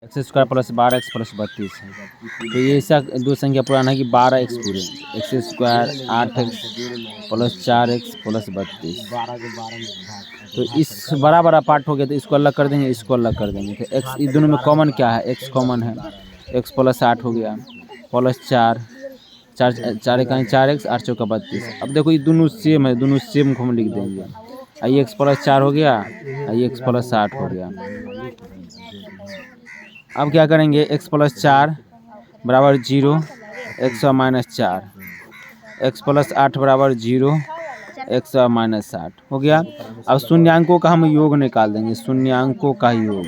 X square plus 12x plus 32 है। तो ये ऐसा दो संख्या पुराना है कि 12x पूरे x square 8x plus 4x plus 32। तो इस बड़ा बड़ा पार्ट हो गया तो इसको अलग कर देंगे, इसको अलग कर देंगे। तो एक्स इस दोनों में कॉमन क्या है, एक्स कॉमन है, एक्स प्लस 8 हो गया प्लस 4 4 इकाई 4x 8 चौका 32। अब देखो ये दोनों सेम है, दोनों सेम को हम लिख देंगे। आई एक्स प्लस 4 हो गया, आई एक्स प्लस 8 हो गया। अब क्या करेंगे, x प्लस 4 बराबर 0, x माइनस 4, x प्लस 8 बराबर 0, x माइनस 8 हो गया। अब शून्यांकों का हम योग निकाल देंगे, शून्यांकों का योग,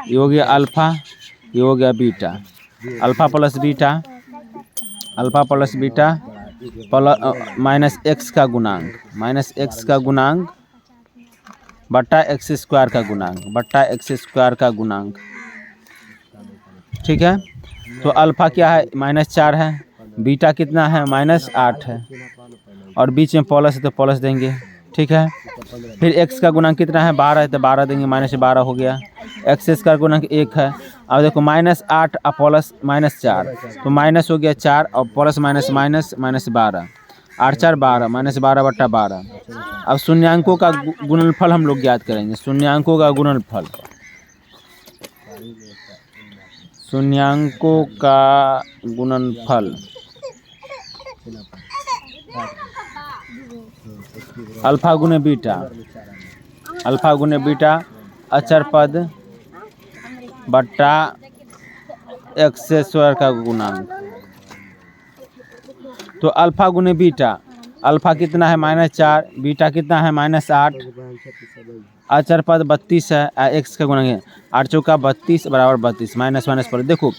ये हो गया अल्फा, ये हो गया beta. Alpha plus beta, alpha plus beta minus x का गुणांक, माइनस एक्स का गुणांक बट्टा एक्स स्क्वायर का गुणांक, बट्टा एक्स स्क्वायर का गुणांक। ठीक है, तो अल्फा क्या है, -4 है, बीटा कितना है, -8 है, और बीच में प्लस है तो प्लस देंगे। ठीक है, फिर एक्स का गुणांक कितना है, 12 है तो 12 देंगे, -12 हो गया। एक्स स्क्वायर गुणांक 1 है। अब देखो -8 और प्लस -4, तो माइनस हो गया 4 और प्लस माइनस माइनस -12, 8 4 12, -12 बट्टा 12। अब शून्यांकों का गुणनफल हम लोग ज्ञात करेंगे, शून्यांकों का गुणनफल, शून्यांकों का गुणनफल अल्फा गुने बीटा, अल्फा गुने बीटा अचर पद बट्टा एक्स स्क्वायर का गुणांक। तो अल्फा गुने बीटा, अल्फा कितना है -4, बीटा कितना है -8, अचर पद 32 है, एक्स का गुणांक है 8 चौका 32 बराबर 32, माइनस माइनस पर देखो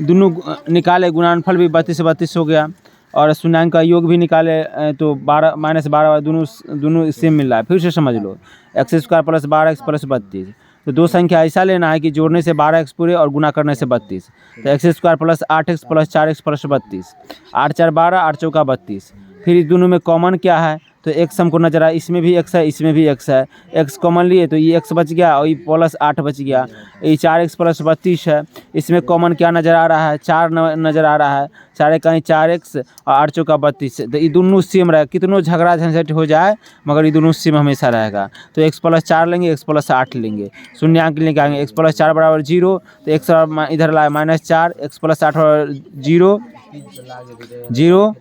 दोनों निकाले, गुणनफल भी 32 32 हो गया और शून्यांक का योग भी निकाले तो 12 -12 दोनों सेम मिल रहा है। फिर से समझ लो, x square plus 12x plus 32, तो दो संख्या ऐसा लेना है कि जोड़ने से 12x पूरे और गुना करने से 32। तो x square plus 8x plus 4x plus 32, 8 4 12, 8 चौका 32। फिर इस दोनों में कॉमन क्या है, तो एक्स हमको नजर आया, इसमें भी एक्स है, इसमें भी एक्स है, एक्स कॉमन लिए तो ये एक्स बच गया और ये प्लस 8 बच गया। ये 4x प्लस 32 है, इसमें कॉमन क्या नज़र आ रहा है, 4 नज़र आ रहा है, 4 इकाई 4x और 8 चौका 32। तो ये दोनों सेम रहेगा, कितनों झगड़ा झंझट हो जाए मगर ये दोनों सेम हमेशा रहेगा। तो x प्लस 4 लेंगे, x प्लस 8 लेंगे, शून्यांक लेके आएंगे, x प्लस 4 बराबर 0, तो x इधर लाए -4, x प्लस 8 0 0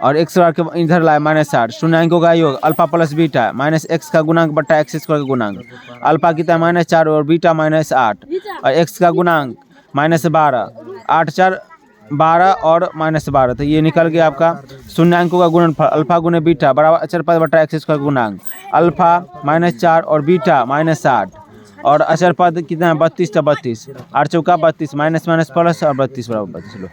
और एक्स के इधर लाए -8, शून्यांकों का योग alpha plus beta minus x का गुणांक बट्टा एक्स स्क्वायर का गुणांक। अल्फा कितना है -4 और बीटा -8 और एक्स का गुणांक -12, 8 4 12 और -12। तो ये निकल गया आपका शून्यांकों का गुणनफल, अल्फा गुने बीटा बराबर अचर पद बट्टा एक्स स्क्वायर का गुणांक। अल्फा -4 और बीटा -8 और अचर पद कितना है 32 का 32, 8 चौका 32, माइनस माइनस प्लस और 32 बराबर 32। लो।